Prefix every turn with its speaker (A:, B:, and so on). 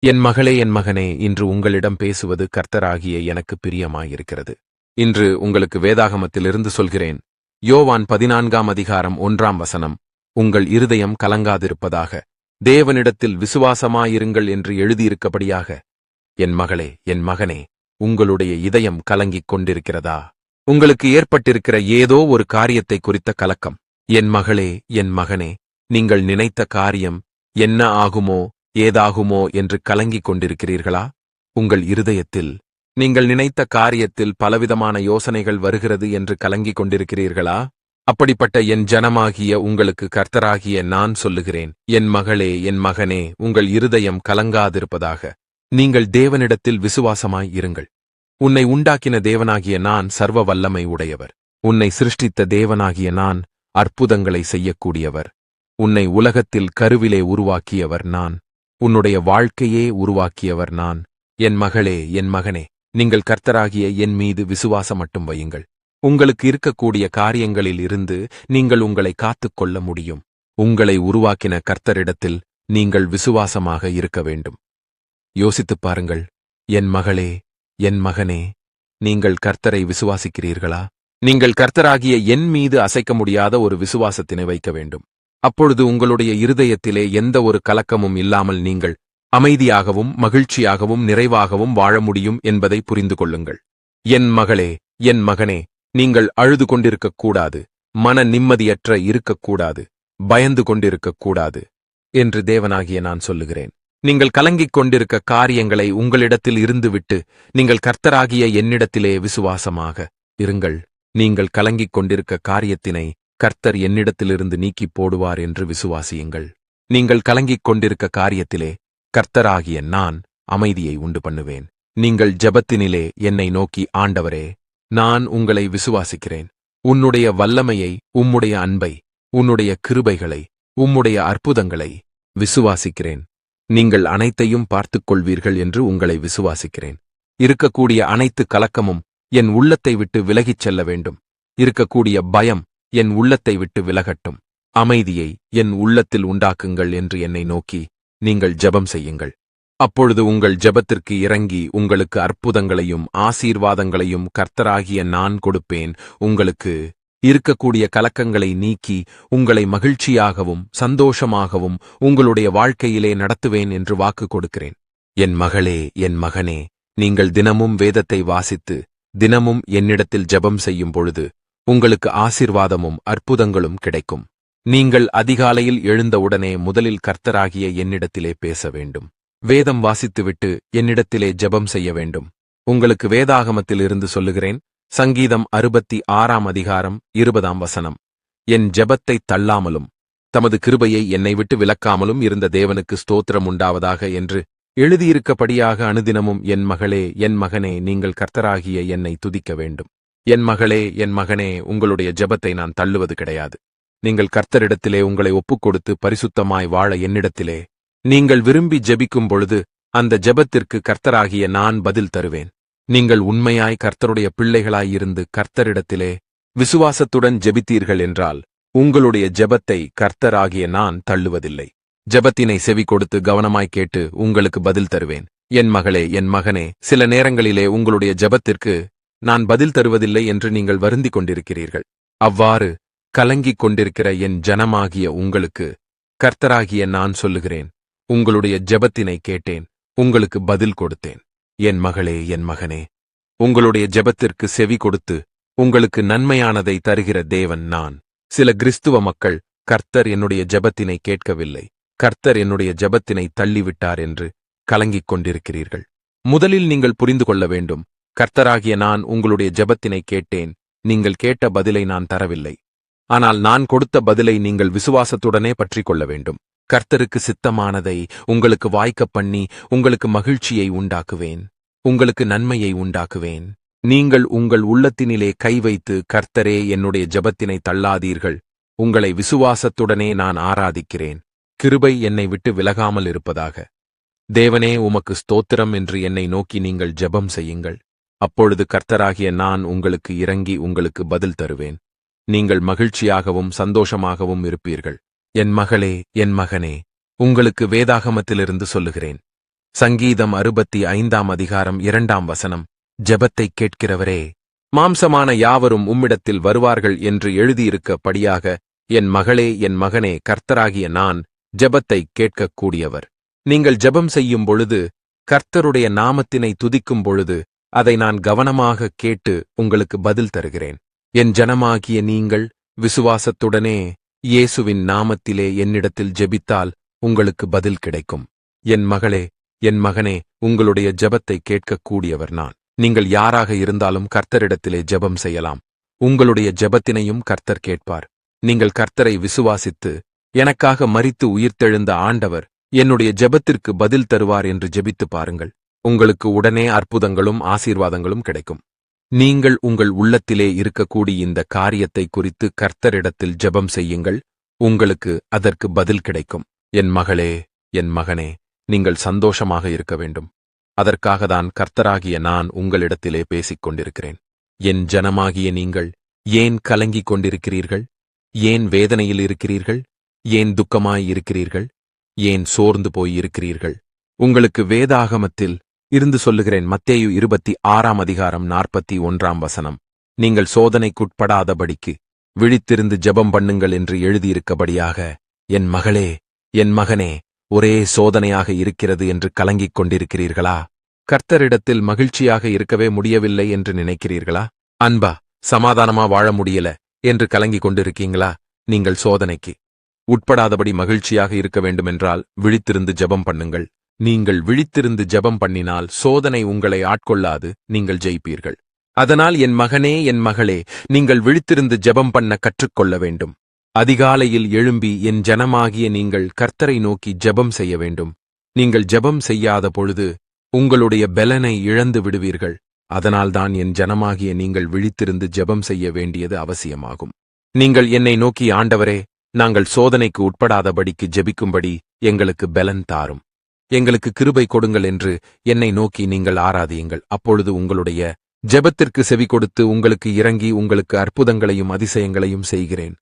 A: என் மகளே, என் மகனே, இன்று உங்களிடம் பேசுவது கர்த்தராகிய எனக்கு பிரியமாயிருக்கிறது. இன்று உங்களுக்கு வேதாகமத்திலிருந்து சொல்கிறேன். யோவான் 14ஆம் அதிகாரம் 1ஆம் வசனம். உங்கள் இருதயம் கலங்காதிருப்பதாக, தேவனிடத்தில் விசுவாசமாயிருங்கள் என்று எழுதியிருக்கபடியாக. என் மகளே, என் மகனே, உங்களுடைய இதயம் கலங்கிக் கொண்டிருக்கிறதா? உங்களுக்கு ஏற்பட்டிருக்கிற ஏதோ ஒரு காரியத்தை குறித்த கலக்கம். என் மகளே, என் மகனே, நீங்கள் நினைத்த காரியம் என்ன ஆகுமோ, ஏதாகுமோ என்று கலங்கிக் கொண்டிருக்கிறீர்களா? உங்கள் இருதயத்தில் நீங்கள் நினைத்த காரியத்தில் பலவிதமான யோசனைகள் வருகிறது என்று கலங்கிக் கொண்டிருக்கிறீர்களா? அப்படிப்பட்ட என் ஜனமாகிய உங்களுக்கு கர்த்தராகிய நான் சொல்லுகிறேன். என் மகளே, என் மகனே, உங்கள் இருதயம் கலங்காதிருப்பதாக. நீங்கள் தேவனிடத்தில் விசுவாசமாய் இருங்கள். உன்னை உண்டாக்கின தேவனாகிய நான் சர்வ வல்லமை உடையவர். உன்னை சிருஷ்டித்த தேவனாகிய நான் அற்புதங்களை செய்யக்கூடியவர். உன்னை உலகத்தில் கருவிலே உருவாக்கியவர் நான். உன்னுடைய வாழ்க்கையே உருவாக்கியவர் நான். என் மகளே, என் மகனே, நீங்கள் கர்த்தராகிய என் மீது விசுவாசம் மட்டும் வையுங்கள். உங்களுக்கு இருக்கக்கூடிய காரியங்களில் இருந்து நீங்கள் உங்களை காத்துக்கொள்ள முடியும். உங்களை உருவாக்கின கர்த்தரிடத்தில் நீங்கள் விசுவாசமாக இருக்க வேண்டும். யோசித்துப் பாருங்கள். என் மகளே, என் மகனே, நீங்கள் கர்த்தரை விசுவாசிக்கிறீர்களா? நீங்கள் கர்த்தராகிய என் மீது அசைக்க முடியாத ஒரு விசுவாசத்தினை வைக்க வேண்டும். அப்பொழுது உங்களுடைய இருதயத்திலே எந்த ஒரு கலக்கமும் இல்லாமல் நீங்கள் அமைதியாகவும் மகிழ்ச்சியாகவும் நிறைவாகவும் வாழ முடியும் என்பதை புரிந்து கொள்ளுங்கள். என் மகளே, என் மகனே, நீங்கள் அழுது கொண்டிருக்கக்கூடாது, மன நிம்மதியற்ற இருக்கக்கூடாது, பயந்து கொண்டிருக்கக்கூடாது என்று தேவனாகிய நான் சொல்லுகிறேன். நீங்கள் கலங்கிக் கொண்டிருக்க காரியங்களை உங்களிடத்தில் இருந்துவிட்டு நீங்கள் கர்த்தராகிய என்னிடத்திலே விசுவாசமாக இருங்கள். நீங்கள் கலங்கிக் கொண்டிருக்க காரியத்தினை கர்த்தர் என்னிடத்திலிருந்து நீக்கிப் போடுவார் என்று விசுவாசியுங்கள். நீங்கள் கலங்கிக் கொண்டிருக்க காரியத்திலே கர்த்தராகிய நான் அமைதியை உண்டு பண்ணுவேன். நீங்கள் ஜெபத்தினிலே என்னை நோக்கி, ஆண்டவரே, நான் உங்களை விசுவாசிக்கிறேன். உன்னுடைய வல்லமையை, உம்முடைய அன்பை, உன்னுடைய கிருபைகளை, உம்முடைய அற்புதங்களை விசுவாசிக்கிறேன். நீங்கள் அனைத்தையும் பார்த்துக் கொள்வீர்கள் என்று உங்களை விசுவாசிக்கிறேன். இருக்கக்கூடிய அனைத்து கலக்கமும் என் உள்ளத்தை விட்டு விலகிச் செல்ல வேண்டும். இருக்கக்கூடிய பயம் என் உள்ளத்தை விட்டு விலகட்டும். அமைதியை என் உள்ளத்தில் உண்டாக்குங்கள் என்று என்னை நோக்கி நீங்கள் ஜெபம் செய்யுங்கள். அப்பொழுது உங்கள் ஜெபத்திற்கு இறங்கி உங்களுக்கு அற்புதங்களையும் ஆசீர்வாதங்களையும் கர்த்தராகிய நான் கொடுப்பேன். உங்களுக்கு இருக்கக்கூடிய கலக்கங்களை நீக்கி உங்களை மகிழ்ச்சியாகவும் சந்தோஷமாகவும் உங்களுடைய வாழ்க்கையிலே நடத்துவேன் என்று வாக்கு கொடுக்கிறேன். என் மகளே, என் மகனே, நீங்கள் தினமும் வேதத்தை வாசித்து தினமும் என்னிடத்தில் ஜெபம் செய்யும் பொழுது உங்களுக்கு ஆசீர்வாதமும் அற்புதங்களும் கிடைக்கும். நீங்கள் அதிகாலையில் எழுந்தவுடனே முதலில் கர்த்தராகிய என்னிடத்திலே பேச வேண்டும். வேதம் வாசித்துவிட்டு என்னிடத்திலே ஜெபம் செய்ய வேண்டும். உங்களுக்கு வேதாகமத்திலிருந்து சொல்லுகிறேன். சங்கீதம் 66ஆம் அதிகாரம் 20ஆம் வசனம். என் ஜெபத்தைத் தள்ளாமலும் தமது கிருபையை என்னை விட்டு விலக்காமலும் இருந்த தேவனுக்கு ஸ்தோத்திரம் உண்டாவதாக என்று எழுதியிருக்கபடியாக அனுதினமும் என் மகளே, என் மகனே, நீங்கள் கர்த்தராகிய என்னை துதிக்க வேண்டும். என் மகளே, என் மகனே, உங்களுடைய ஜெபத்தை நான் தள்ளுவது கிடையாது. நீங்கள் கர்த்தரிடத்திலே உங்களை ஒப்புக்கொடுத்து பரிசுத்தமாய் வாழ என்னிடத்திலே நீங்கள் விரும்பி ஜெபிக்கும் பொழுது அந்த ஜெபத்திற்கு கர்த்தராகிய நான் பதில் தருவேன். நீங்கள் உண்மையாய் கர்த்தருடைய பிள்ளைகளாயிருந்து கர்த்தரிடத்திலே விசுவாசத்துடன் ஜெபித்தீர்கள் என்றால் உங்களுடைய ஜெபத்தை கர்த்தராகிய நான் தள்ளுவதில்லை. ஜெபத்தினை செவி கொடுத்து கவனமாய் கேட்டு உங்களுக்கு பதில் தருவேன். என் மகளே, என் மகனே, சில நேரங்களிலே உங்களுடைய ஜெபத்திற்கு நான் பதில் தருவதில்லை என்று நீங்கள் வருந்திக் கொண்டிருக்கிறீர்கள். அவ்வாறு கலங்கிக் கொண்டிருக்கிற என் ஜனமாகிய உங்களுக்கு கர்த்தராகிய நான் சொல்லுகிறேன். உங்களுடைய ஜெபத்தினை கேட்டேன், உங்களுக்கு பதில் கொடுத்தேன். என் மகளே, என் மகனே, உங்களுடைய ஜெபத்திற்கு செவி கொடுத்து உங்களுக்கு நன்மையானதை தருகிற தேவன் நான். சில கிறிஸ்துவ மக்கள் கர்த்தர் என்னுடைய ஜெபத்தினை கேட்கவில்லை, கர்த்தர் என்னுடைய ஜெபத்தினை தள்ளிவிட்டார் என்று கலங்கிக் கொண்டிருக்கிறீர்கள். முதலில் நீங்கள் புரிந்து கொள்ள வேண்டும். கர்த்தராகிய நான் உங்களுடைய ஜெபத்தினை கேட்டேன். நீங்கள் கேட்ட பதிலை நான் தரவில்லை. ஆனால் நான் கொடுத்த பதிலை நீங்கள் விசுவாசத்துடனே பற்றிக் கொள்ள வேண்டும். கர்த்தருக்கு சித்தமானதை உங்களுக்கு வாய்க்கப் பண்ணி உங்களுக்கு மகிழ்ச்சியை உண்டாக்குவேன். உங்களுக்கு நன்மையை உண்டாக்குவேன். நீங்கள் உங்கள் உள்ளத்தினிலே கை வைத்து, கர்த்தரே, என்னுடைய ஜெபத்தினை தள்ளாதீர்கள், உங்களை விசுவாசத்துடனே நான் ஆராதிக்கிறேன், கிருபை என்னை விட்டு விலகாமல் இருப்பதாக. தேவனே, உமக்கு ஸ்தோத்திரம் என்று என்னை நோக்கி நீங்கள் ஜெபம் செய்யுங்கள். அப்பொழுது கர்த்தராகிய நான் உங்களுக்கு இறங்கி உங்களுக்கு பதில் தருவேன். நீங்கள் மகிழ்ச்சியாகவும் சந்தோஷமாகவும் இருப்பீர்கள். என் மகளே, என் மகனே, உங்களுக்கு வேதாகமத்திலிருந்து சொல்லுகிறேன். சங்கீதம் 65 அதிகாரம் 2 வசனம். ஜெபத்தைக் கேட்கிறவரே, மாம்சமான யாவரும் உம்மிடத்தில் வருவார்கள் என்று எழுதியிருக்கபடியாக, என் மகளே, என் மகனே, கர்த்தராகிய நான் ஜெபத்தைக் கேட்கக்கூடியவர். நீங்கள் ஜெபம் செய்யும் பொழுது, கர்த்தருடைய நாமத்தினை துதிக்கும் பொழுது, அதை நான் கவனமாக கேட்டு உங்களுக்கு பதில் தருகிறேன். என் ஜனமாகிய நீங்கள் விசுவாசத்துடனே இயேசுவின் நாமத்திலே என்னிடத்தில் ஜெபித்தால் உங்களுக்கு பதில் கிடைக்கும். என் மகளே, என் மகனே, உங்களுடைய ஜெபத்தை கேட்கக்கூடியவர் நான். நீங்கள் யாராக இருந்தாலும் கர்த்தரிடத்திலே ஜெபம் செய்யலாம். உங்களுடைய ஜெபத்தினையும் கர்த்தர் கேட்பார். நீங்கள் கர்த்தரை விசுவாசித்து, எனக்காக மரித்து உயிர்த்தெழுந்த ஆண்டவர் என்னுடைய ஜெபத்திற்கு பதில் தருவார் என்று ஜெபித்து பாருங்கள். உங்களுக்கு உடனே அற்புதங்களும் ஆசீர்வாதங்களும் கிடைக்கும். நீங்கள் உங்கள் உள்ளத்திலே இருக்கக்கூடிய இந்த காரியத்தை குறித்து கர்த்தரிடத்தில் ஜெபம் செய்யுங்கள். உங்களுக்கு அதற்கு பதில் கிடைக்கும். என் மகளே, என் மகனே, நீங்கள் சந்தோஷமாக இருக்க வேண்டும். அதற்காகத்தான் கர்த்தராகிய நான் உங்களிடத்திலே பேசிக் கொண்டிருக்கிறேன். என் ஜனமாகிய நீங்கள் ஏன் கலங்கிக் கொண்டிருக்கிறீர்கள்? ஏன் வேதனையில் இருக்கிறீர்கள்? ஏன் துக்கமாயிருக்கிறீர்கள்? ஏன் சோர்ந்து போயிருக்கிறீர்கள்? உங்களுக்கு வேதாகமத்தில் இருந்து சொல்லுகிறேன். மத்தேயு 26 அதிகாரம் 41 வசனம். நீங்கள் சோதனைக்குட்படாதபடிக்கு விழித்திருந்து ஜெபம் பண்ணுங்கள் என்று எழுதியிருக்கபடியாக, என் மகளே, என் மகனே, ஒரே சோதனையாக இருக்கிறது என்று கலங்கிக் கொண்டிருக்கிறீர்களா? கர்த்தரிடத்தில் மகிழ்ச்சியாக இருக்கவே முடியவில்லை என்று நினைக்கிறீர்களா? அன்பா, சமாதானமா வாழ முடியல என்று கலங்கிக் கொண்டிருக்கீங்களா? நீங்கள் சோதனைக்கு உட்படாதபடி மகிழ்ச்சியாக இருக்க வேண்டுமென்றால் விழித்திருந்து ஜெபம் பண்ணுங்கள். நீங்கள் விழித்திருந்து ஜெபம் பண்ணினால் சோதனை உங்களை ஆட்கொள்ளாது, நீங்கள் ஜெயிப்பீர்கள். அதனால் என் மகனே, என் மகளே, நீங்கள் விழித்திருந்து ஜெபம் பண்ண கற்றுக்கொள்ள வேண்டும். அதிகாலையில் எழும்பி என் ஜனமாகிய நீங்கள் கர்த்தரை நோக்கி ஜெபம் செய்ய வேண்டும். நீங்கள் ஜெபம் செய்யாத பொழுது உங்களுடைய பெலனை இழந்து விடுவீர்கள். அதனால்தான் என் ஜனமாகிய நீங்கள் விழித்திருந்து ஜெபம் செய்ய வேண்டியது அவசியமாகும். நீங்கள் என்னை நோக்கி, ஆண்டவரே, நாங்கள் சோதனைக்கு உட்படாதபடிக்கு ஜெபிக்கும்படி எங்களுக்கு பெலன் தாரும், எங்களுக்கு கிருபை கொடுங்கள் என்று என்னை நோக்கி நீங்கள் ஆராதியுங்கள். அப்பொழுது உங்களுடைய ஜெபத்திற்கு செவி கொடுத்து உங்களுக்கு இறங்கி உங்களுக்கு அற்புதங்களையும் அதிசயங்களையும் செய்கிறேன்.